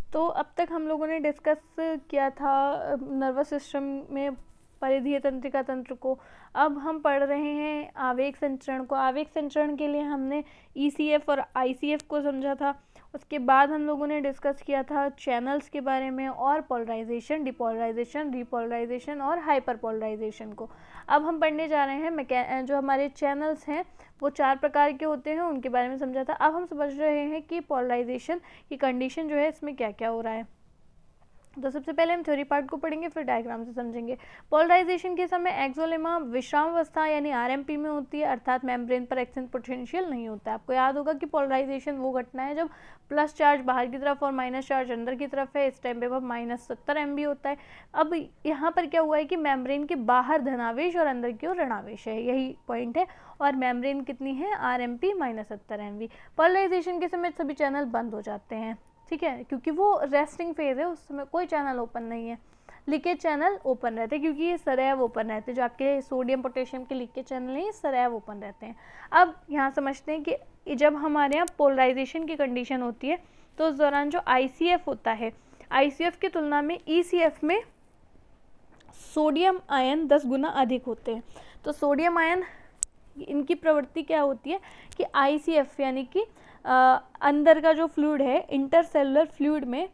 तो अब तक हम लोगों ने डिस्कस किया था नर्वस सिस्टम में परिधीय तंत्रिका तंत्र को। अब हम पढ़ रहे हैं आवेग संचरण को। आवेग संचरण के लिए हमने ईसीएफ और आईसीएफ को समझा था। उसके बाद हम लोगों ने डिस्कस किया था चैनल्स के बारे में और पोलराइजेशन, डिपोलराइजेशन, रीपोलराइजेशन और हाइपरपोलराइजेशन को। अब हम पढ़ने जा रहे हैं जो हमारे चैनल्स हैं वो 4 प्रकार के होते हैं, उनके बारे में समझा था। अब हम समझ रहे हैं कि पोलराइजेशन की कंडीशन जो है इसमें क्या क्या हो रहा है। तो सबसे पहले हम थ्योरी पार्ट को पढ़ेंगे, फिर डायग्राम से समझेंगे। पोलराइजेशन के समय एक्सोलेमा विश्राम अवस्था यानी आरएमपी में होती है, अर्थात मेम्ब्रेन पर एक्सचेंज पोटेंशियल नहीं होता है। आपको याद होगा कि पोलराइजेशन वो घटना है जब प्लस चार्ज बाहर की तरफ और माइनस चार्ज अंदर की तरफ है। इस टाइम पे वह -70 MB होता है। अब यहाँ पर क्या हुआ है कि मेम्ब्रेन के बाहर धनावेश और अंदर की ओर ऋणावेश है, यही पॉइंट है। और मेम्ब्रेन कितनी है, आरएमपी -70 MB। पोलराइजेशन के समय सभी चैनल बंद हो जाते हैं, ठीक है, क्योंकि वो रेस्टिंग फेज है, उस समय कोई चैनल ओपन नहीं है। लीकेज चैनल ओपन रहते हैं क्योंकि ये सदैव ओपन रहते हैं। जो आपके सोडियम पोटेशियम के लीकेज चैनल हैं ये सदैव ओपन रहते हैं। अब यहाँ समझते हैं कि जब हमारे यहाँ पोलराइजेशन की कंडीशन होती है तो उस दौरान जो आईसीएफ होता है, आईसीएफ की तुलना में ईसीएफ में सोडियम आयन 10 गुना अधिक होते हैं। तो सोडियम आयन, इनकी प्रवृत्ति क्या होती है कि आईसीएफ यानी कि अंदर का जो फ्लूइड है इंटरसेलुलर फ्लूइड में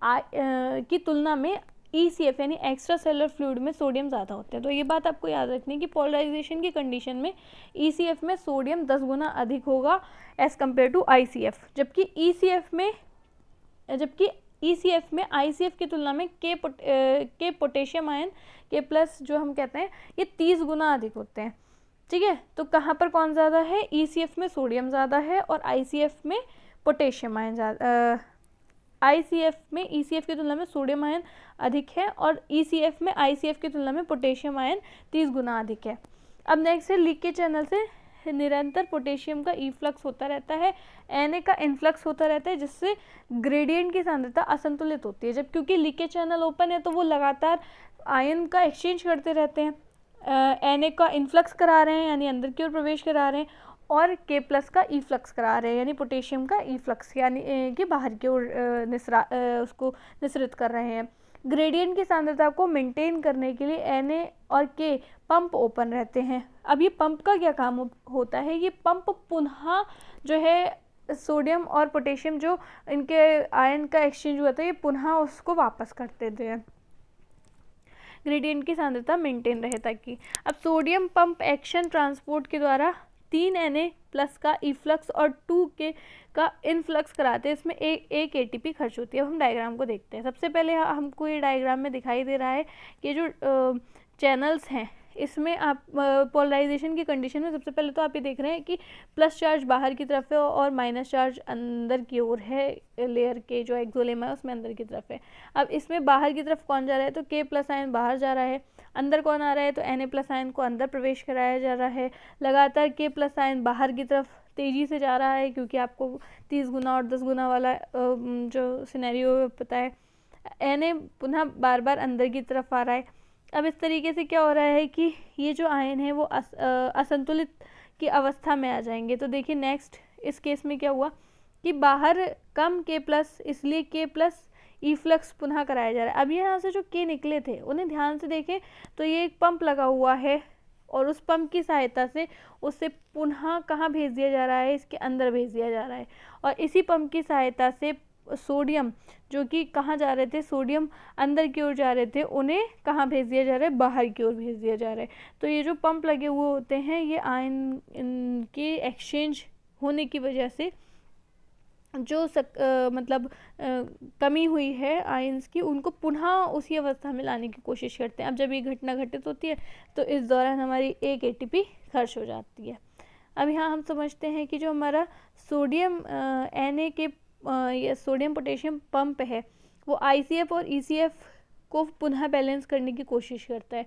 की तुलना में ईसीएफ यानी एक्स्ट्रा सेलुलर फ्लूइड में सोडियम ज़्यादा होते हैं। तो ये बात आपको याद रखनी है कि पोलराइजेशन की कंडीशन में ईसीएफ में सोडियम 10 गुना अधिक होगा एज़ कम्पेयर टू आईसीएफ, जबकि ईसीएफ में आईसीएफ की तुलना में के पोटेशियम आयन के प्लस जो हम कहते हैं ये 30 गुना अधिक होते हैं, ठीक है। तो कहाँ पर कौन ज़्यादा है, ईसीएफ में सोडियम ज़्यादा है और आईसीएफ में पोटेशियम आयन ज़्यादा। आईसीएफ में ईसीएफ की तुलना में सोडियम आयन अधिक है और ईसीएफ में आईसीएफ की तुलना में पोटेशियम आयन 30 गुना अधिक है। अब नेक्स्ट है लीकेज चैनल से निरंतर पोटेशियम का इफ्लक्स होता रहता है, Na का इन्फ्लक्स होता रहता है, जिससे ग्रेडियंट की सांद्रता असंतुलित होती है। जब क्योंकि लीकेज चैनल ओपन है तो वो लगातार आयन का एक्सचेंज करते रहते हैं, Na का इन्फ्लक्स करा रहे हैं यानी अंदर की ओर प्रवेश करा रहे हैं और K प्लस का ईफ्लक्स करा रहे हैं यानी पोटेशियम का ईफ्लक्स यानी कि बाहर की ओर उसको निसृत कर रहे हैं। ग्रेडियंट की सांद्रता को मेंटेन करने के लिए Na और K पंप ओपन रहते हैं। अब ये पंप का क्या काम होता है, ये पंप पुनः जो है सोडियम और पोटेशियम जो इनके आयन का एक्सचेंज हुआ था ये पुनः उसको वापस कर देते हैं, ग्रेडियंट की सांद्रता मेंटेन रहे ताकि। अब सोडियम पंप एक्शन ट्रांसपोर्ट के द्वारा 3 Na प्लस का इफ्लक्स और 2K का इनफ्लक्स कराते हैं। इसमें एक एटीपी खर्च होती है। अब हम डायग्राम को देखते हैं। सबसे पहले हमको ये डायग्राम में दिखाई दे रहा है कि जो चैनल्स हैं इसमें आप पोलराइजेशन की कंडीशन में सबसे पहले तो आप ये देख रहे हैं कि प्लस चार्ज बाहर की तरफ है और माइनस चार्ज अंदर की ओर है, लेयर के जो एक्सोलेमा है उसमें अंदर की तरफ है। अब इसमें बाहर की तरफ कौन जा रहा है, तो K प्लस आयन बाहर जा रहा है, अंदर कौन आ रहा है, तो Na प्लस आयन को अंदर प्रवेश कराया जा रहा है। लगातार K प्लस आयन बाहर की तरफ तेज़ी से जा रहा है क्योंकि आपको 30 गुना और 10 गुना वाला जो सिनेरियो पता है। Na पुनः बार बार अंदर की तरफ आ रहा है। अब इस तरीके से क्या हो रहा है कि ये जो आयन है वो असंतुलित की अवस्था में आ जाएंगे। तो देखिए नेक्स्ट इस केस में क्या हुआ कि बाहर कम K प्लस, इसलिए K प्लस इफ्लक्स पुनः कराया जा रहा है। अब यहाँ से जो K निकले थे उन्हें ध्यान से देखें तो ये एक पंप लगा हुआ है और उस पंप की सहायता से उसे पुनः कहाँ भेज दिया जा रहा है, इसके अंदर भेज दिया जा रहा है। और इसी पंप की सहायता से सोडियम जो कि कहाँ जा रहे थे, सोडियम अंदर की ओर जा रहे थे, उन्हें कहाँ भेज दिया जा रहा है, बाहर की ओर भेज दिया जा रहा है। तो ये जो पंप लगे हुए होते हैं ये आयन इनके एक्सचेंज होने की वजह से जो कमी हुई है आयंस की उनको पुनः उसी अवस्था में लाने की कोशिश करते हैं। अब जब ये घटना घटित होती है तो इस दौरान हमारी एक एटीपी खर्च हो जाती है। अब यहाँ हम समझते हैं कि जो हमारा सोडियम Na के या सोडियम पोटेशियम पंप है वो आईसीएफ और ईसीएफ को पुनः बैलेंस करने की कोशिश करता है।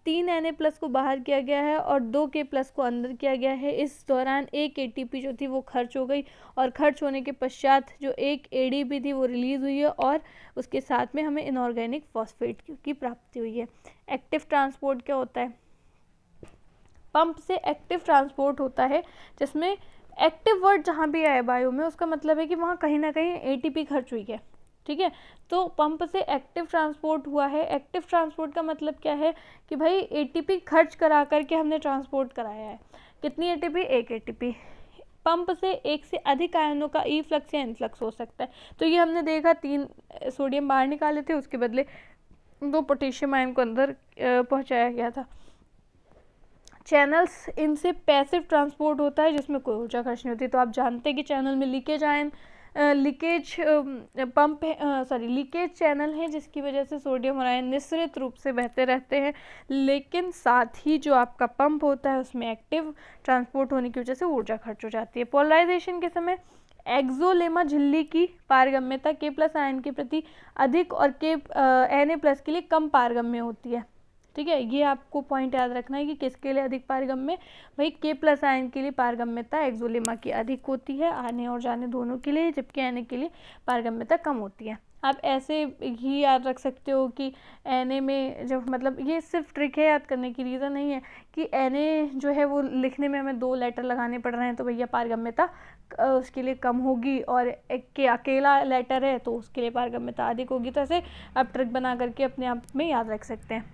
3 Na प्लस को बाहर किया गया है और 2 K प्लस को अंदर किया गया है। इस दौरान एक एटीपी जो थी वो खर्च हो गई और खर्च होने के पश्चात जो एक एडीपी थी वो रिलीज़ हुई है और उसके साथ में हमें इनऑर्गेनिक फॉस्फेट की प्राप्ति हुई है। एक्टिव ट्रांसपोर्ट क्या होता है, पंप से एक्टिव ट्रांसपोर्ट होता है जिसमें एक्टिव वर्ड जहाँ भी आए बायो में उसका मतलब है कि वहाँ कहीं ना कहीं एटीपी खर्च हुई है, ठीक है। तो पंप से एक्टिव ट्रांसपोर्ट हुआ है। एक्टिव ट्रांसपोर्ट का मतलब क्या है कि भाई एटीपी खर्च करा करके हमने ट्रांसपोर्ट कराया है। कितनी एटीपी? एक एटीपी। पंप से एक से अधिक आयनों का ई फ्लक्स या इनफ्लक्स हो सकता है। तो ये हमने देखा 3 सोडियम बाहर निकाले थे, उसके बदले 2 पोटेशियम आयन को अंदर पहुंचाया गया था। चैनल्स, इनसे पैसिव ट्रांसपोर्ट होता है जिसमें कोई ऊर्जा खर्च नहीं होती। तो आप जानते हैं कि चैनल में लीकेज आयन लीकेज चैनल है जिसकी वजह से सोडियम और आयन निश्चित रूप से बहते रहते हैं, लेकिन साथ ही जो आपका पंप होता है उसमें एक्टिव ट्रांसपोर्ट होने की वजह से ऊर्जा खर्च हो जाती है। पोलराइजेशन के समय एक्सोलेमा झिल्ली की पारगम्यता K+ आयन के प्रति अधिक और Na+ के लिए कम पारगम्य होती है। ठीक है, ये आपको पॉइंट याद रखना है कि किसके लिए अधिक पारगम्य? भाई K+ आयन के लिए पारगम्यता एक्सोलेमा की अधिक होती है, आने और जाने दोनों के लिए, जबकि Na के लिए पारगम्यता कम होती है। आप ऐसे ही याद रख सकते हो कि Na में जब, मतलब ये सिर्फ ट्रिक है याद करने की, रीज़न नहीं है कि Na जो है वो लिखने में हमें 2 लेटर लगाने पड़ रहे हैं तो भैया पारगम्यता उसके लिए कम होगी, और एक के अकेला लेटर है तो उसके लिए पारगम्यता अधिक होगी। तो ऐसे आप ट्रिक बना करके अपने आप में याद रख सकते हैं।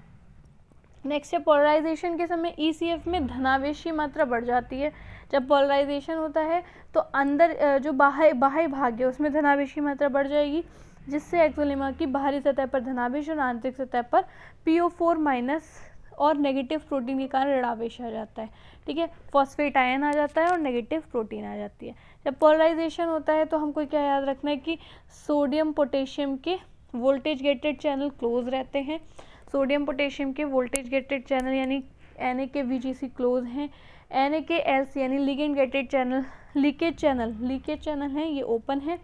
नेक्स्ट है पोलराइजेशन के समय ECF में धनावेशी मात्रा बढ़ जाती है। जब पोलराइजेशन होता है तो अंदर जो बाह्य भाग है उसमें धनावेशी मात्रा बढ़ जाएगी, जिससे एक्सोलेमा की बाहरी सतह पर धनावेश और आंतरिक सतह पर PO4- और नेगेटिव प्रोटीन के कारण ऋणावेश आ जाता है। ठीक है, फॉस्फेट आयन आ जाता है और नेगेटिव प्रोटीन आ जाती है। जब पोलराइजेशन होता है तो हमको क्या याद रखना है कि सोडियम पोटेशियम के वोल्टेज गेटेड चैनल क्लोज रहते हैं। सोडियम पोटेशियम के वोल्टेज गेटेड चैनल यानी Na के VGC क्लोज हैं। Na के LC यानी ligand gated channel leakage channel है, ये ओपन है।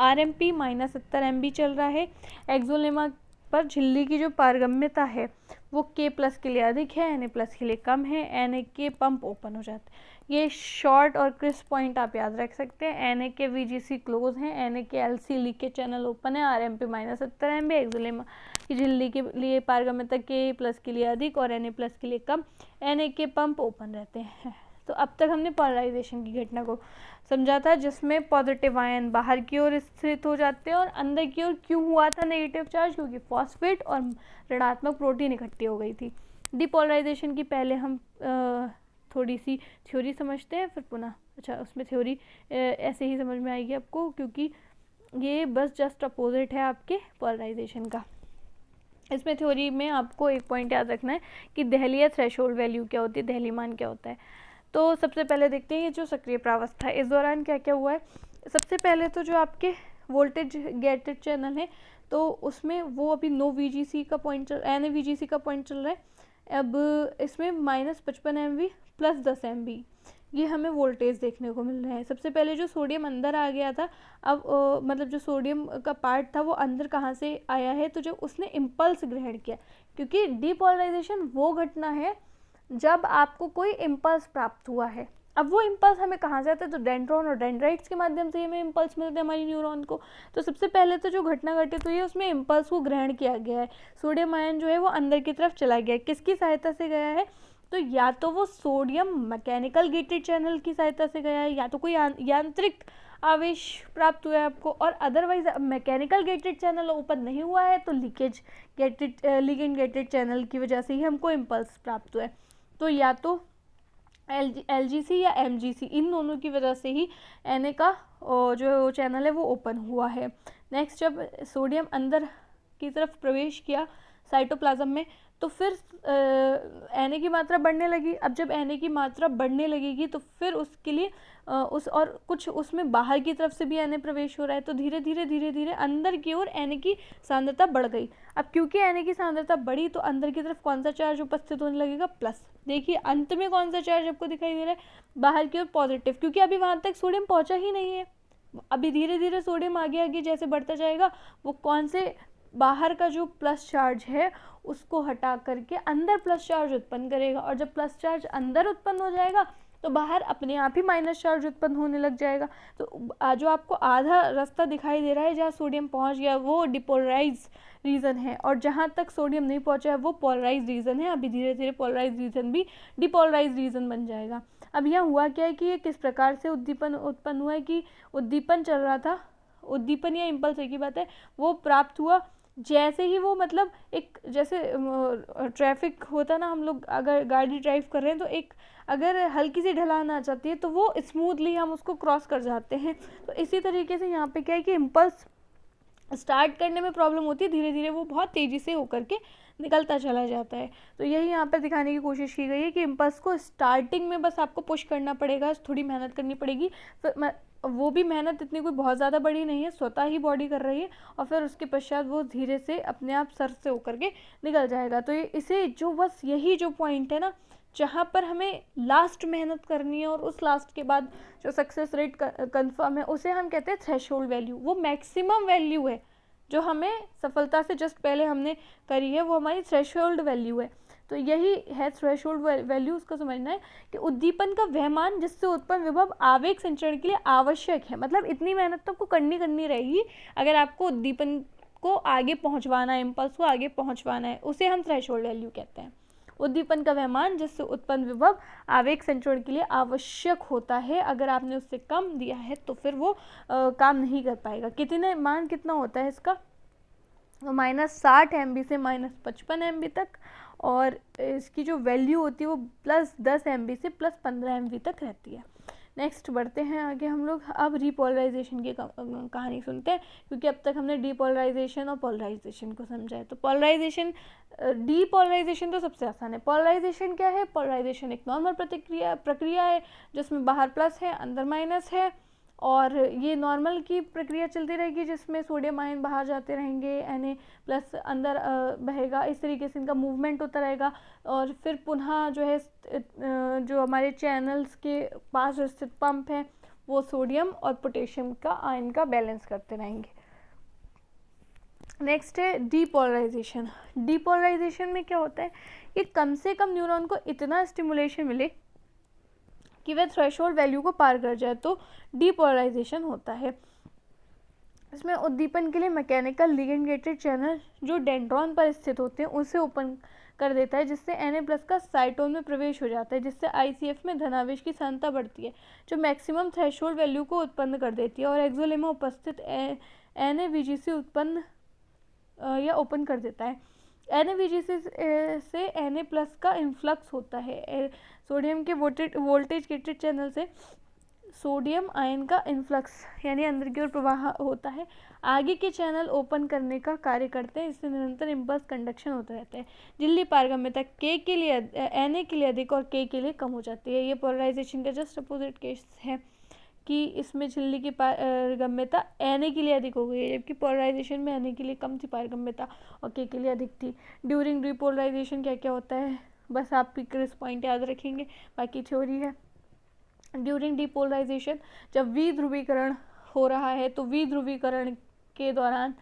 RMP -70 MB चल रहा है। एक्सोलेमा पर झिल्ली की जो पारगम्यता है वो K+ के लिए अधिक है, Na+ के लिए कम है। Na के पंप ओपन हो जाते हैं। ये शॉर्ट और क्रिस्प पॉइंट आप याद रख सकते हैं। Na के VGC क्लोज हैं, Na के LC लीकेज चैनल ओपन है, RMP -70 MB। एक्सोलेमा की झिल्ली के लिए पारगम्यता K+ के लिए अधिक और Na+ के लिए कम। Na के पंप ओपन रहते हैं। तो अब तक हमने पोलराइजेशन की घटना को समझा था, जिसमें पॉजिटिव आयन बाहर की ओर स्थित हो जाते हैं और अंदर की ओर क्यों हुआ था नेगेटिव चार्ज? क्योंकि फॉस्फेट और ऋणात्मक प्रोटीन इकट्ठी हो गई थी। डिपोलराइजेशन की पहले हम थोड़ी सी थ्योरी समझते हैं, फिर पुनः उसमें थ्योरी ऐसे ही समझ में आएगी आपको, क्योंकि ये बस जस्ट अपोजिट है आपके पोलराइजेशन का। इसमें थ्योरी में आपको एक पॉइंट याद रखना है कि दहलीय थ्रेशोल्ड वैल्यू क्या होती है, दहली मान क्या होता है। तो सबसे पहले देखते हैं ये जो सक्रिय प्रावस्था है, इस दौरान क्या क्या हुआ है। सबसे पहले तो जो आपके वोल्टेज गेटेड चैनल है तो उसमें वो अभी नो VGC का पॉइंट Na VGC का पॉइंट चल रहा है। अब इसमें -55 MV + 10 MB ये हमें वोल्टेज देखने को मिल रहा है। सबसे पहले जो सोडियम अंदर आ गया था, अब मतलब जो सोडियम का पार्ट था वो अंदर कहाँ से आया है, तो जब उसने इम्पल्स ग्रहण किया, क्योंकि डीपोलराइजेशन वो घटना है जब आपको कोई इम्पल्स प्राप्त हुआ है। अब वो इम्पल्स हमें कहाँ से आता है, तो डेंड्रॉन और डेंड्राइट्स के माध्यम से हमें इम्पल्स मिलते हैं हमारी न्यूरॉन को। तो सबसे पहले तो जो घटना घटित हुई है उसमें इम्पल्स को ग्रहण किया गया है, सोडियम आयन जो है वो अंदर की तरफ चला गया है। किसकी सहायता से गया है, तो या तो वो सोडियम मैकेनिकल गेटेड चैनल की सहायता से गया है, या तो कोई यांत्रिक आवेश प्राप्त हुआ है आपको, और otherwise mechanical gated channel open नहीं हुआ है तो लिगेंड गेटेड चैनल की वजह से ही हमको इम्पल्स प्राप्त हुआ है। तो या तो LGC या MGC, इन दोनों की वजह से ही Na का जो चैनल है वो ओपन हुआ है। नेक्स्ट, जब सोडियम अंदर की तरफ प्रवेश किया साइटोप्लाज्म में तो फिर Na की मात्रा बढ़ने लगी। अब जब Na की मात्रा बढ़ने लगेगी तो फिर उसके लिए और कुछ उसमें बाहर की तरफ से भी Na प्रवेश हो रहा है, तो धीरे धीरे अंदर की ओर Na की सांद्रता बढ़ गई। अब क्योंकि Na की सांद्रता बढ़ी तो अंदर की तरफ कौन सा चार्ज उपस्थित होने लगेगा, प्लस। देखिए अंत में कौन सा चार्ज आपको दिखाई दे रहा है, बाहर की ओर पॉजिटिव, क्योंकि अभी वहाँ तक सोडियम पहुँचा ही नहीं है। अभी धीरे धीरे सोडियम आगे जैसे बढ़ता जाएगा वो कौन से बाहर का जो प्लस चार्ज है उसको हटा करके अंदर प्लस चार्ज उत्पन्न करेगा, और जब प्लस चार्ज अंदर उत्पन्न हो जाएगा तो बाहर अपने आप ही माइनस चार्ज उत्पन्न होने लग जाएगा। तो जो आपको आधा रास्ता दिखाई दे रहा है जहाँ सोडियम पहुँच गया वो डिपोलराइज रीजन है, और जहाँ तक सोडियम नहीं पहुँचा है वो पोलराइज रीजन है। अभी धीरे धीरे पोलराइज रीजन भी डिपोलराइज रीजन बन जाएगा। अब यहाँ हुआ क्या है कि ये किस प्रकार से उद्दीपन उत्पन्न हुआ है कि उद्दीपन चल रहा था उद्दीपन या इम्पल्स एक ही बात है, वो प्राप्त हुआ जैसे ही वो मतलब एक जैसे ट्रैफिक होता है ना, हम लोग अगर गाड़ी ड्राइव कर रहे हैं तो एक अगर हल्की सी ढलान आ जाती है तो वो स्मूथली हम उसको क्रॉस कर जाते हैं। तो इसी तरीके से यहाँ पे क्या है कि इम्पल्स स्टार्ट करने में प्रॉब्लम होती है, धीरे धीरे वो बहुत तेज़ी से होकर के निकलता चला जाता है। तो यही यहाँ पर दिखाने की कोशिश की गई है कि इम्पल्स को स्टार्टिंग में बस आपको पुश करना पड़ेगा, थोड़ी मेहनत करनी पड़ेगी, फिर वो भी मेहनत इतनी कोई बहुत ज़्यादा बड़ी नहीं है, स्वतः ही बॉडी कर रही है, और फिर उसके पश्चात वो धीरे से अपने आप सर से होकर के निकल जाएगा। तो इसे जो बस यही जो पॉइंट है ना, जहाँ पर हमें लास्ट मेहनत करनी है और उस लास्ट के बाद जो सक्सेस रेट कंफर्म है, उसे हम कहते हैं थ्रेशोल्ड वैल्यू। वो मैक्सिमम वैल्यू है जो हमें सफलता से जस्ट पहले हमने करी है, वो हमारी थ्रेशोल्ड वैल्यू है। तो यही है थ्रेशोल्ड वैल्यू। उसको समझना है कि उद्दीपन का वह मान जिससे उत्पन्न विभव आवेग संचरण के लिए आवश्यक है। मतलब इतनी मेहनत तो आपको करनी रहेगी अगर आपको उद्दीपन को आगे पहुंचवाना है, इम्पल्स को आगे पहुंचवाना है, उसे हम थ्रेशोल्ड वैल्यू कहते हैं। उद्दीपन का वह मान जिससे उत्पन्न विभव आवेग संचरण के लिए आवश्यक होता है, अगर आपने उससे कम दिया है तो फिर वो काम नहीं कर पाएगा। कितने मान कितना होता है इसका, तो -60 MB से -55 MB तक, और इसकी जो वैल्यू होती है वो +10 MB से +15 MB तक रहती है। नेक्स्ट बढ़ते हैं आगे हम लोग। अब रिपोलराइजेशन की कहानी सुनते हैं, क्योंकि अब तक हमने डीपोलराइजेशन और पोलराइजेशन को समझा है। तो पोलराइजेशन, डीपोलराइजेशन तो सबसे आसान है। पोलराइजेशन क्या है? पोलराइजेशन एक नॉर्मल प्रक्रिया है जिसमें बाहर प्लस है, अंदर माइनस है, और ये नॉर्मल की प्रक्रिया चलती रहेगी जिसमें सोडियम आयन बाहर जाते रहेंगे, Na+ अंदर बहेगा। इस तरीके से इनका मूवमेंट होता रहेगा, और फिर पुनः जो है जो हमारे चैनल्स के पास स्थित पंप है वो सोडियम और पोटेशियम का आयन का बैलेंस करते रहेंगे। नेक्स्ट है डीपोलराइजेशन। डीपोलराइजेशन में क्या होता है कि कम से कम न्यूरॉन को इतना स्टिमुलेशन मिले कि वह थ्रेशोल्ड वैल्यू को पार कर जाए, तो डीपोलराइजेशन होता है। इसमें उद्दीपन के लिए मैकेनिकल लिगेंड गेटेड चैनल जो डेंड्रॉन पर स्थित होते हैं उसे ओपन कर देता है, जिससे Na+ का साइटोन में प्रवेश हो जाता है, जिससे ICF में धनावेश की सांद्रता बढ़ती है, जो मैक्सिमम थ्रेशोल्ड वैल्यू को उत्पन्न कर देती है, और एक्सोलेमा उपस्थित NaVGC उत्पन्न या ओपन कर देता है। NaVGC से Na+ का इन्फ्लक्स होता है। सोडियम के वोल्टेज गेटेड चैनल से सोडियम आयन का इन्फ्लक्स यानी अंदर की ओर प्रवाह होता है, आगे के चैनल ओपन करने का कार्य करते हैं। इससे निरंतर इम्पल्स कंडक्शन होता रहता है। झिल्ली पारगम्यता Na के लिए अधिक और K के लिए कम हो जाती है। ये पोलराइजेशन का जस्ट अपोजिट केस है कि इसमें झिल्ली की पारगम्यता Na के लिए अधिक हो गई है, जबकि पोलराइजेशन में Na के लिए कम थी पारगम्यता और K के लिए अधिक थी। ड्यूरिंग रिपोलराइजेशन क्या क्या होता है, बस आप क्रिस पॉइंट याद रखेंगे, बाकी थ्योरी है। ड्यूरिंग डीपोलराइजेशन जब विध्रुवीकरण हो रहा है तो विध्रुवीकरण के दौरान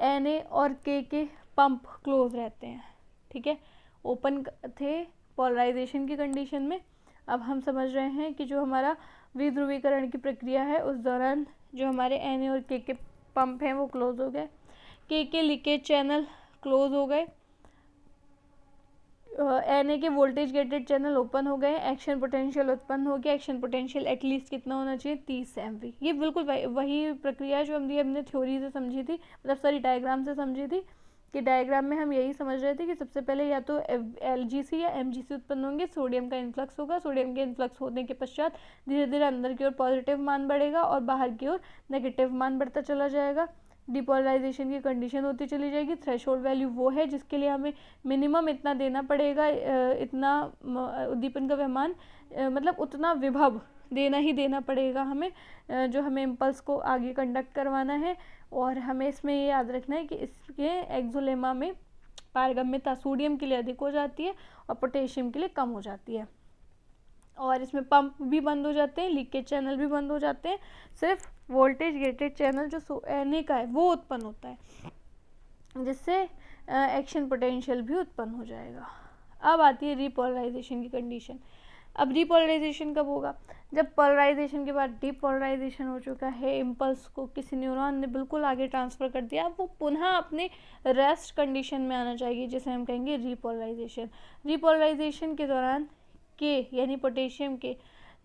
Na और K के पंप क्लोज रहते हैं, ठीक है, ओपन थे पोलराइजेशन की कंडीशन में। अब हम समझ रहे हैं कि जो हमारा विध्रुवीकरण की प्रक्रिया है उस दौरान जो हमारे Na और K के पंप हैं वो क्लोज हो गए, K के लीकेज चैनल क्लोज हो गए, Na के वोल्टेज गेटेड चैनल ओपन हो गए, एक्शन पोटेंशियल उत्पन्न हो गया। एक्शन पोटेंशियल एटलीस्ट कितना होना चाहिए? 30 MV। ये बिल्कुल वही प्रक्रिया है जो हमने थ्योरी से समझी थी, मतलब सॉरी डायग्राम से समझी थी, कि डायग्राम में हम यही समझ रहे थे कि सबसे पहले या तो LGC या MGC उत्पन्न होंगे, सोडियम का इन्फ्लक्स होगा, सोडियम के इन्फ्लक्स होने के पश्चात धीरे धीरे अंदर की ओर पॉजिटिव मान बढ़ेगा और बाहर की ओर नेगेटिव मान बढ़ता चला जाएगा। डिपोलराइजेशन की कंडीशन होती चली जाएगी। थ्रेशोल्ड वैल्यू वो है जिसके लिए हमें मिनिमम इतना देना पड़ेगा, इतना उद्दीपन का मान मतलब उतना विभव देना पड़ेगा हमें, जो हमें इम्पल्स को आगे कंडक्ट करवाना है। और हमें इसमें ये याद रखना है कि इसके एक्सोलेमा में पारगम्यता सोडियम के लिए अधिक हो जाती है और पोटेशियम के लिए कम हो जाती है, और इसमें पंप भी बंद हो जाते हैं, लीकेज चैनल भी बंद हो जाते हैं, सिर्फ वोल्टेज गेटेड चैनल जो Na का है वो उत्पन्न होता है, जिससे एक्शन पोटेंशियल भी उत्पन्न हो जाएगा। अब आती है रिपोलराइजेशन की कंडीशन। अब रिपोलराइजेशन कब होगा? जब पोलराइजेशन के बाद डीपोलराइजेशन हो चुका है, इम्पल्स को किसी न्यूरॉन ने बिल्कुल आगे ट्रांसफ़र कर दिया, अब वो पुनः अपने रेस्ट कंडीशन में आना चाहिए, जिसे हम कहेंगे रिपोलराइजेशन। रिपोलराइजेशन के दौरान K यानी पोटेशियम के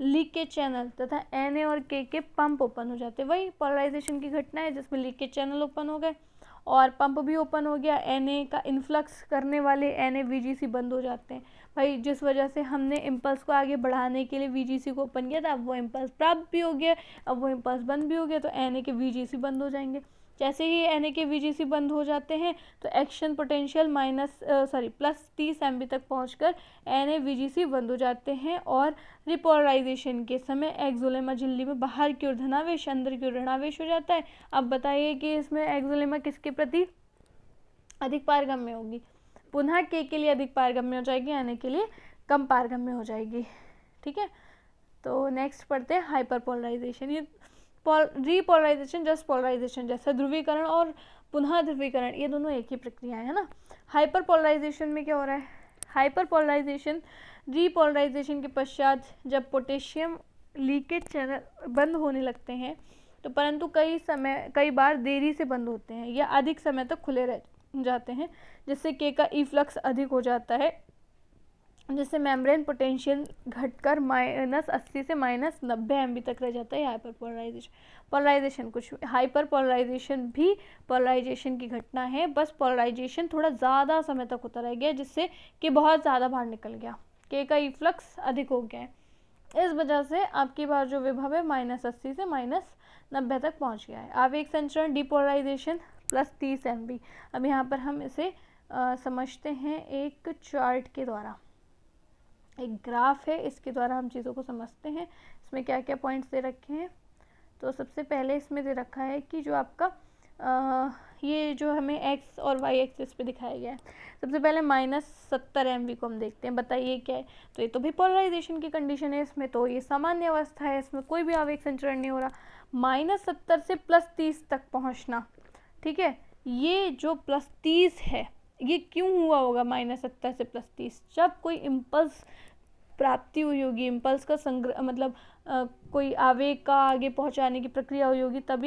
लीकेज चैनल तथा Na और K के पंप ओपन हो जाते हैं। वही पोलराइजेशन की घटना है जिसमें लीकेज चैनल ओपन हो गए और पंप भी ओपन हो गया। Na का इन्फ्लक्स करने वाले Na VGC बंद हो जाते हैं। भाई जिस वजह से हमने इम्पल्स को आगे बढ़ाने के लिए VGC को ओपन किया था, अब वो इम्पल्स प्राप्त भी हो गया, अब वो इम्पल्स बंद भी हो गया, तो Na के VGC बंद हो जाएंगे। जैसे ही Na के VGC बंद हो जाते हैं तो एक्शन पोटेंशियल प्लस 30 MB तक पहुंचकर Na VGC बंद हो जाते हैं और रिपोलराइजेशन के समय एक्सोलेमा झिल्ली में बाहर की ओर धनावेश, अंदर की ओर ऋणावेश हो जाता है। अब बताइए कि इसमें एक्सोलेमा किसके प्रति अधिक पारगम्य होगी? पुनः K के लिए अधिक पारगम्य हो जाएगी, Na के लिए कम पारगम्य हो जाएगी। ठीक है, तो नेक्स्ट पढ़ते हैं हाइपरपोलराइजेशन। ये रीपोलराइजेशन जस्ट पोलराइजेशन जैसा ध्रुवीकरण और पुनः ध्रुवीकरण, ये दोनों एक ही प्रक्रिया है ना। हाइपरपोलराइजेशन में क्या हो रहा है? हाइपरपोलराइजेशन रीपोलराइजेशन के पश्चात जब पोटेशियम लीकेज चैनल बंद होने लगते हैं तो परंतु कई बार देरी से बंद होते हैं या अधिक समय तक खुले रह जाते हैं, जिससे K का इफ्लक्स अधिक हो जाता है, जिससे मेम्ब्रेन पोटेंशियल घटकर -80 से -90 MB तक रह जाता है। हाइपर पोलराइजेशन भी पोलराइजेशन की घटना है, बस पोलराइजेशन थोड़ा ज़्यादा समय तक होता रह गया जिससे कि बहुत ज़्यादा बाहर निकल गया, K का इफ्लक्स अधिक हो गया है। इस वजह से आपकी बार जो विभव है -80 से -90 तक पहुंच गया है। आवेग संचरण डिपोलराइजेशन प्लस 30 MB। अब यहाँ पर हम इसे समझते हैं एक चार्ट के द्वारा, एक ग्राफ है, इसके द्वारा हम चीज़ों को समझते हैं। इसमें क्या क्या पॉइंट्स दे रखे हैं? तो सबसे पहले इसमें दे रखा है कि जो आपका ये जो हमें x और y एक्सिस पे दिखाया गया है। सबसे पहले -70 MB को हम देखते हैं, बताइए क्या है? तो ये तो भी पोलराइजेशन की कंडीशन है, इसमें तो ये सामान्य अवस्था है, इसमें कोई भी आवेग संचरण नहीं हो रहा। -70 से +30 तक पहुंचना, ठीक है, ये जो +30 है ये क्यों हुआ होगा? -70 से +30 जब कोई इम्पल्स प्राप्ति हुई होगी, इम्पल्स का कोई आवेग का आगे पहुंचाने की प्रक्रिया हुई होगी, तब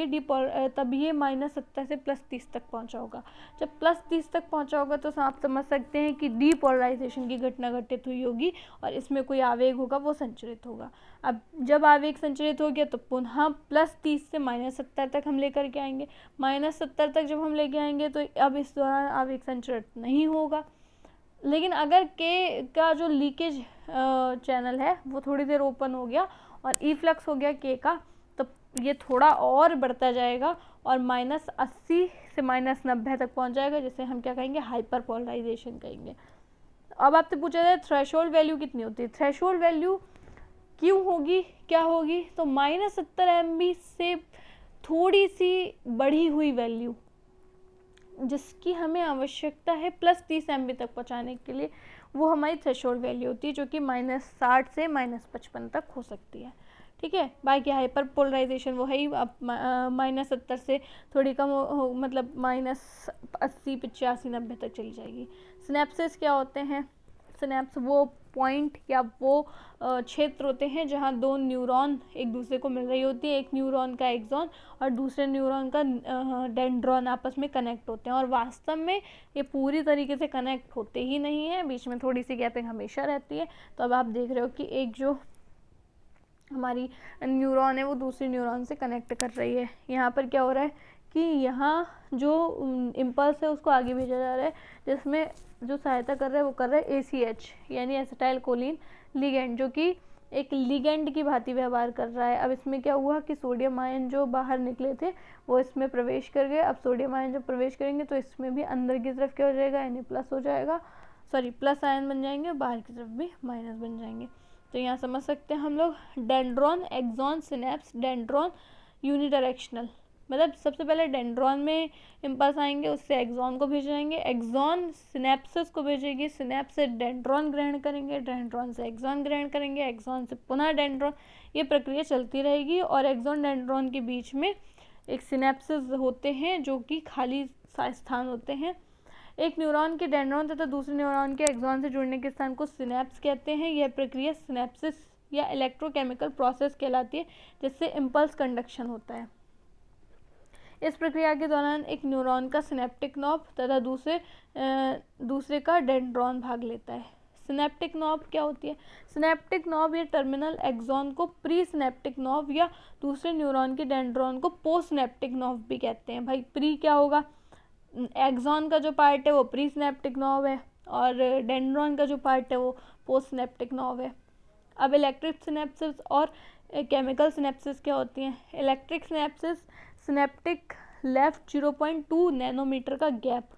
ये -70 से +30 तक पहुंचा होगा। जब +30 तक पहुंचा होगा तो आप समझ सकते हैं कि डीपोलराइजेशन की घटना घटित हुई होगी और इसमें कोई आवेग होगा वो संचरित होगा। अब जब आवेग संचरित हो गया तो पुनः +30 से -70 तक हम लेकर के आएंगे। -70 तक जब हम लेके आएंगे तो अब इस दौरान आवेग संचरित नहीं होगा। लेकिन अगर K का जो लीकेज चैनल है वो थोड़ी देर ओपन हो गया और इफ्लक्स हो गया K का, तो ये थोड़ा और बढ़ता जाएगा और -80 से -90 तक पहुंच जाएगा, जिसे हम क्या कहेंगे? हाइपर पोलराइजेशन कहेंगे। अब आपसे पूछा जाए थ्रेशोल्ड वैल्यू कितनी होती है? थ्रेशोल्ड वैल्यू क्यों होगी, क्या होगी? तो -70 MB से थोड़ी सी बढ़ी हुई वैल्यू जिसकी हमें आवश्यकता है +30 MB तक पहुंचाने के लिए, वो हमारी थ्रेशोल्ड वैल्यू होती है, जो कि -60 से -55 तक हो सकती है। ठीक है, बाकी हाइपर पोलराइजेशन वो है ही, अब -70 से थोड़ी कम मतलब -80 85 90 तक चली जाएगी। सिनेप्सिस क्या होते हैं? सिनेप्स वो पॉइंट या वो क्षेत्र होते हैं जहाँ दो न्यूरॉन एक दूसरे को मिल रही होती है, एक न्यूरॉन का एक्सॉन और दूसरे न्यूरॉन का डेंड्रॉन आपस में कनेक्ट होते हैं, और वास्तव में ये पूरी तरीके से कनेक्ट होते ही नहीं है, बीच में थोड़ी सी गैपिंग हमेशा रहती है। तो अब आप देख रहे हो कि एक जो हमारी न्यूरॉन है वो दूसरी न्यूरॉन से कनेक्ट कर रही है। यहाँ पर क्या हो रहा है कि यहाँ जो इम्पल्स है उसको आगे भेजा जा रहा है, जिसमें जो सहायता कर रहा है वो कर रहा है ACH यानी एसिटाइल कोलिन लिगेंड, जो कि एक लिगेंड की भांति व्यवहार कर रहा है। अब इसमें क्या हुआ कि सोडियम आयन जो बाहर निकले थे वो इसमें प्रवेश कर गए। अब सोडियम आयन जब प्रवेश करेंगे तो इसमें भी अंदर की तरफ क्या हो जाएगा? Na+ हो जाएगा, प्लस आयन बन जाएंगे, और बाहर की तरफ भी माइनस बन जाएंगे। तो यहाँ समझ सकते हैं हम लोग dendron, axon, synapse. Dendron unidirectional, मतलब सबसे पहले डेंड्रॉन में इम्पल्स आएंगे, उससे एक्सॉन को भेजेंगे, एक्सॉन सिनेप्सिस को भेजेगी, सिनेप्स से डेंड्रॉन ग्रहण करेंगे, डेंड्रॉन से एक्सॉन ग्रहण करेंगे, एक्सॉन से पुनः डेंड्रॉन। ये प्रक्रिया चलती रहेगी और एक्सॉन डेंड्रॉन के बीच में एक सिनेप्सिस होते हैं जो कि खाली स्थान होते हैं। एक न्यूरॉन के डेंड्रॉन तथा दूसरे न्यूरॉन के एक्सॉन से जुड़ने के स्थान को सिनेप्स कहते हैं। यह प्रक्रिया सिनेप्सिस या इलेक्ट्रोकेमिकल प्रोसेस कहलाती है, जिससे इम्पल्स कंडक्शन होता है। इस प्रक्रिया के दौरान एक न्यूरॉन का सिनेप्टिक नॉब तथा दूसरे का डेंड्रॉन भाग लेता है। सिनेप्टिक नॉब क्या होती है? सिनेप्टिक नॉब या टर्मिनल एक्सॉन को प्री सिनेप्टिक नॉब या दूसरे न्यूरॉन के डेंड्रॉन को पोस्ट सिनेप्टिक नॉब भी कहते हैं। भाई प्री क्या होगा? एक्सॉन का जो पार्ट है वो प्री सिनेप्टिक नॉब है और डेंड्रॉन का जो पार्ट है वो पोस्ट सिनेप्टिक नॉब है। अब इलेक्ट्रिक सिनेप्सिस और केमिकल सिनेप्सिस क्या होती हैं? Electric synapsis synaptic left 0.2 nanometre का गैप।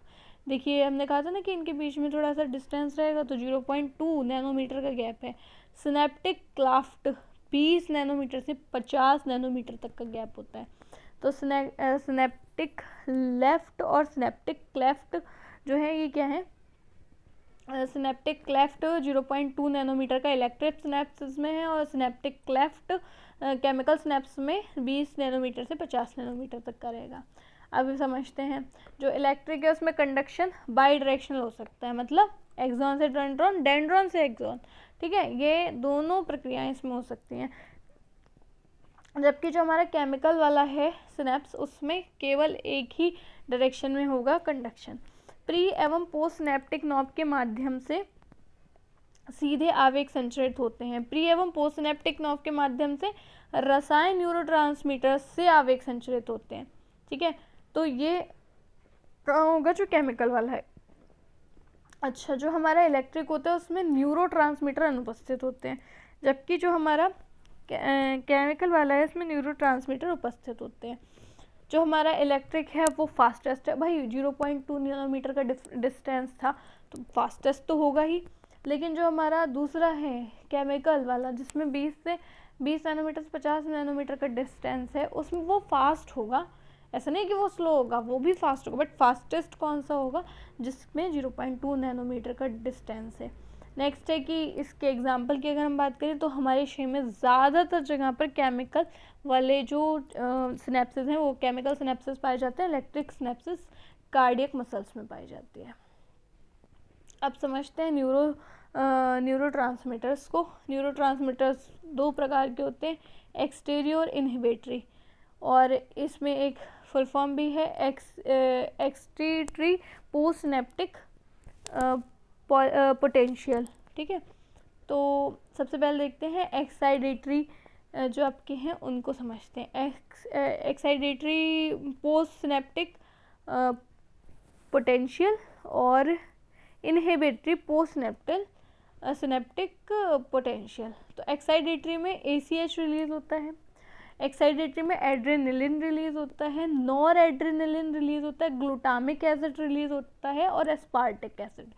देखिए हमने कहा था ना कि इनके बीच में थोड़ा सा डिस्टेंस रहेगा, तो 0.2 नैनोमीटर का गैप है। सिनेप्टिक क्लाफ्ट 20 नैनोमीटर से 50 नैनोमीटर तक का गैप होता है। तो सिनेप्टिक लेफ्ट और सिनेप्टिक क्लेफ्ट जो है ये क्या है? सिनेप्टिक क्लेफ्ट 0.2 नैनोमीटर का इलेक्ट्रिक सिनेप्सिस में है और सिनेप्टिक क्लेफ्ट केमिकल सिनेप्स में 20 नैनोमीटर से 50 नैनोमीटर तक का रहेगा। अब समझते हैं, जो इलेक्ट्रिक है उसमें कंडक्शन बाई डायरेक्शनल हो सकता है, मतलब एक्सॉन से डेंड्रॉन, डेंड्रॉन से एक्सॉन, ठीक है, ये दोनों प्रक्रियाएं इसमें हो सकती हैं। जबकि जो हमारा केमिकल वाला है सिनेप्स, उसमें केवल एक ही डायरेक्शन में होगा कंडक्शन। प्री एवं पोस्ट सिनेप्टिक नॉब के माध्यम से सीधे आवेग संचरित होते हैं। प्री एवं पोस्ट सिनेप्टिक नॉब के माध्यम से रसायन न्यूरोट्रांसमीटर से आवेग संचरित होते हैं, ठीक है। तो ये होगा जो केमिकल वाला है। अच्छा, जो हमारा इलेक्ट्रिक होता है उसमें न्यूरोट्रांसमीटर अनुपस्थित होते हैं, जबकि जो हमारा केमिकल वाला है इसमें न्यूरोट्रांसमीटर उपस्थित होते हैं। जो हमारा इलेक्ट्रिक है वो फास्टेस्ट है, भाई 0.2 नैनोमीटर का डिस्टेंस था तो फास्टेस्ट तो होगा ही, लेकिन जो हमारा दूसरा है केमिकल वाला जिसमें 20 नैनोमीटर से 50 नैनोमीटर का डिस्टेंस है, उसमें वो फास्ट होगा, ऐसा नहीं कि वो स्लो होगा, वो भी फास्ट होगा, बट फास्टेस्ट कौन सा होगा? जिसमें 0.2 नैनोमीटर का डिस्टेंस है। नेक्स्ट है कि इसके एग्जांपल की अगर हम बात करें तो हमारे शरीर में ज़्यादातर जगह पर केमिकल वाले जो सिनेप्सिस हैं वो केमिकल सिनेप्सिस पाए जाते हैं। इलेक्ट्रिक सिनेप्सिस कार्डियक मसल्स में पाई जाती है। अब समझते हैं न्यूरोट्रांसमीटर्स को। न्यूरोट्रांसमीटर्स दो प्रकार के होते हैं, एक्सटेरियर और इनहिबिटरी, और इसमें एक फुल फॉर्म भी है, एक्सटेटरी पोस्ट सिनेप्टिक पोटेंशियल, ठीक है। तो सबसे पहले देखते हैं एक्साइडेटरी जो आपके हैं उनको समझते हैं। एक्साइडेटरी पोस्ट सिनेप्टिक पोटेंशियल और इनहिबिटरी पोस्ट सिनेप्टिक पोटेंशियल। तो एक्साइडेटरी में ACH रिलीज होता है, एक्साइडेटरी में एड्रेनलिन रिलीज होता है, नॉर एड्रेनलिन रिलीज होता है, ग्लूटामिक एसिड रिलीज होता है और एस्पार्टिक एसिड।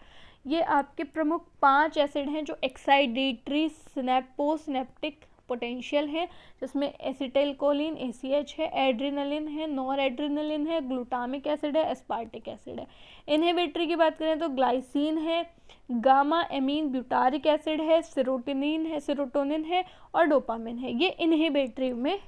ये आपके प्रमुख 5 एसिड हैं जो एक्साइडेटरी पोस्ट सिनेप्टिक पोटेंशियल है, जिसमें एसिटाइलकोलिन ACH है, एड्रेनलिन है, नॉर एड्रेनलिन है, ग्लूटामिक एसिड है, एस्पार्टिक एसिड है। इनहिबिटरी की बात करें तो ग्लाइसिन है, गामा एमीन ब्यूटारिक एसिड है, सेरोटोनिन है और डोपामिन है। ये इनहिबिटरी में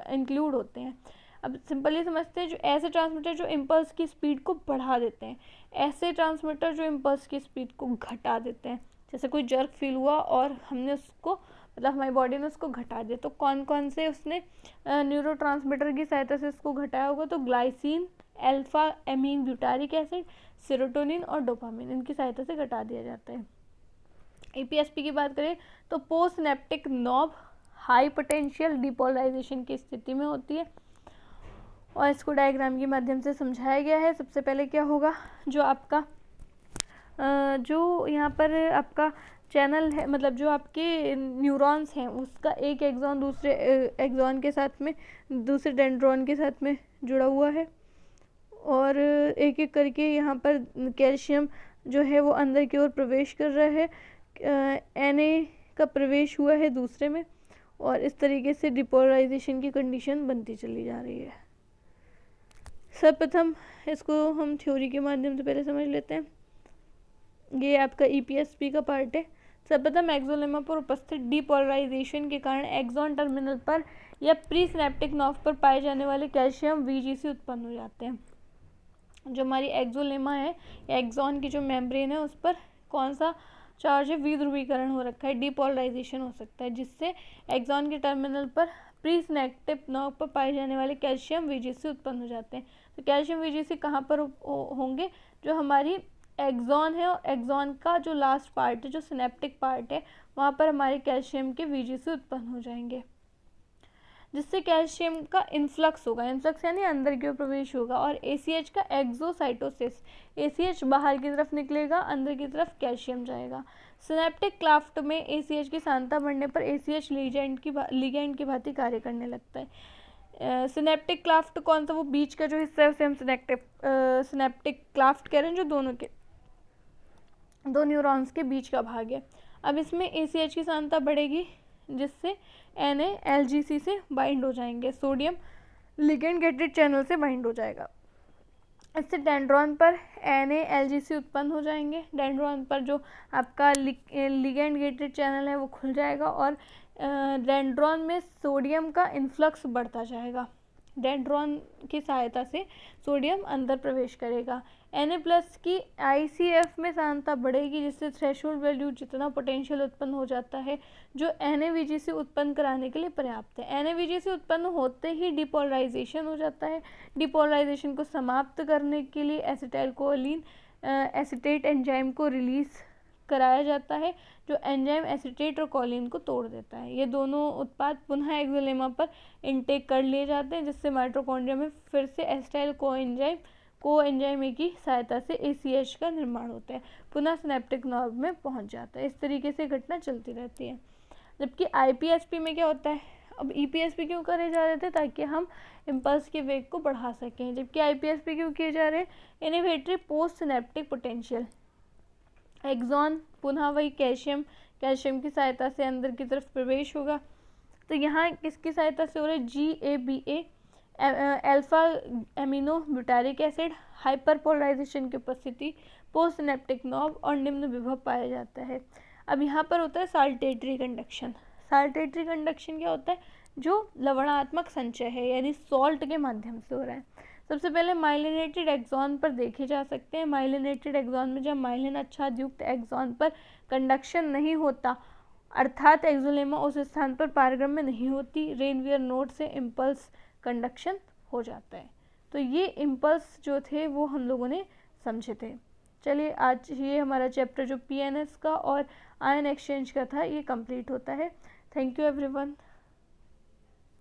इंक्लूड होते हैं। अब सिंपली समझते हैं, जो ऐसे ट्रांसमीटर जो इम्पल्स की स्पीड को बढ़ा देते हैं, ऐसे ट्रांसमीटर जो इम्पल्स की स्पीड को घटा देते हैं। जैसे कोई जर्क फील हुआ और हमने उसको, मतलब हमारी बॉडी ने उसको घटा दिया, तो कौन कौन से उसने न्यूरोट्रांसमीटर की सहायता से इसको घटाया होगा? तो glycine, alpha amine butyric acid, serotonin और डोपामिन, इनकी सहायता से घटा दिया जाता है। APSP की बात करें तो post synaptic knob high potential depolarisation की स्थिति में होती है और इसको डायग्राम के माध्यम से समझाया गया है। सबसे पहले क्या होगा, जो आपका जो यहाँ पर आपका चैनल है, मतलब जो आपके न्यूरॉन्स हैं उसका एक एक्सॉन दूसरे एक्सॉन के साथ में, दूसरे डेंड्रॉन के साथ में जुड़ा हुआ है और एक एक करके यहाँ पर कैल्शियम जो है वो अंदर की ओर प्रवेश कर रहा है, Na का प्रवेश हुआ है दूसरे में, और इस तरीके से डिपोलराइजेशन की कंडीशन बनती चली जा रही है। सर्वप्रथम इसको हम थ्योरी के माध्यम से पहले समझ लेते हैं। ये आपका EPSP का पार्ट है। सर्वप्रथम एक्सोलेमा पर उपस्थित डिपोलराइजेशन के कारण एक्सॉन टर्मिनल पर या प्री सिनेप्टिक नॉब पर पाए जाने वाले कैल्शियम VGC उत्पन्न हो जाते हैं। जो हमारी एक्सोलेमा है, एक्सॉन की जो मेम्ब्रेन है उस पर कौन सा चार्ज है? विध्रुवीकरण हो रखा है, डिपोलराइजेशन हो सकता है, जिससे एक्सॉन के टर्मिनल पर प्री सिनेप्टिक नॉब पर पाए जाने वाले कैल्शियम VGC उत्पन्न हो जाते हैं। तो कैल्शियम VGC कहाँ पर होंगे? जो हमारी एक्सॉन है और एक्सॉन का जो लास्ट पार्ट है, जो सिनेप्टिक पार्ट है, वहाँ पर हमारे कैल्शियम के VGC उत्पन्न हो जाएंगे, जिससे कैल्शियम का इन्फ्लक्स होगा, इन्फ्लक्स यानी अंदर की ओर प्रवेश होगा। और ACH का एक्सोसाइटोसिस, ACH बाहर की तरफ निकलेगा, अंदर की तरफ कैल्शियम जाएगा। सिनेप्टिक क्लाफ्ट में ACH की सांद्रता बढ़ने पर ACH लिगैंड की भांति कार्य करने लगता है। सिनेप्टिक क्लाफ्ट कौन सा, वो बीच का जो हिस्सा है उसे हम सिनेप्टिक क्लाफ्ट कह रहे हैं, जो दोनों के दो न्यूरॉन्स के बीच का भाग है। अब इसमें ACH की सांद्रता बढ़ेगी, जिससे Na-LGC से बाइंड हो जाएंगे, सोडियम लिगेंड गेटेड चैनल से बाइंड हो जाएगा। इससे डेंड्रॉन पर Na-LGC उत्पन्न हो जाएंगे, डेंड्रॉन पर जो आपका लिगेंड गेटेड चैनल है वो खुल जाएगा और डेंड्रॉन में सोडियम का इन्फ्लक्स बढ़ता जाएगा, डेंड्रॉन की सहायता से सोडियम अंदर प्रवेश करेगा। Na+ की ICF में सांद्रता बढ़ेगी, जिससे थ्रेशोल्ड वैल्यू जितना पोटेंशियल उत्पन्न हो जाता है जो NaVGC उत्पन्न कराने के लिए पर्याप्त है। NaVGC उत्पन्न होते ही डिपोलराइजेशन हो जाता है। डिपोलराइजेशन को समाप्त करने के लिए एसिटाइलकोलिन एसिटेट एंजाइम को रिलीज कराया जाता है, जो एंजाइम एसिटेट और कोलिन को तोड़ देता है। ये दोनों उत्पाद पुनः एक्सोलेमा पर इनटेक कर लिए जाते हैं, जिससे माइटोकॉन्ड्रिया में फिर से एसिटाइल कोएंजाइम की सहायता से ACH का निर्माण होता है, पुनः सिनेप्टिक नर्व में पहुंच जाता है। इस तरीके से घटना चलती रहती है। जबकि IPSP में क्या होता है, अब EPSP क्यों करे जा रहे थे, ताकि हम इम्पल्स के वेग को बढ़ा सकें। जबकि IPSP क्यों किए जा रहे हैं, inhibitory post synaptic potential. Axon पुनः वही कैल्शियम की सहायता से अंदर की तरफ प्रवेश होगा। तो यहाँ किसकी सहायता से हो रहा है, GABA alpha amino butyric acid hyperpolarisation की उपस्थिति, पोस्ट सिनेप्टिक नर्व और निम्न विभव पाया जाता है। अब यहाँ पर होता है साल्टेटरी कंडक्शन। साल्टेटरी कंडक्शन क्या होता है, जो लवणात्मक संचय है, यानी सॉल्ट के माध्यम से हो रहा है। सबसे पहले माइलिनेटेड एक्सॉन पर देखे जा सकते हैं। माइलिनेटेड एक्सॉन में जब माइलिन आच्छाद युक्त एक्सॉन पर कंडक्शन नहीं होता, अर्थात एक्सोलेमा उस स्थान पर पारगम्य में नहीं होती, रेनवियर नोड से इम्पल्स कंडक्शन हो जाता है। तो ये इम्पल्स जो थे वो हम लोगों ने समझे थे। चलिए आज ये हमारा चैप्टर जो PNS का और आयन एक्सचेंज का था ये कंप्लीट होता है। Thank you everyone.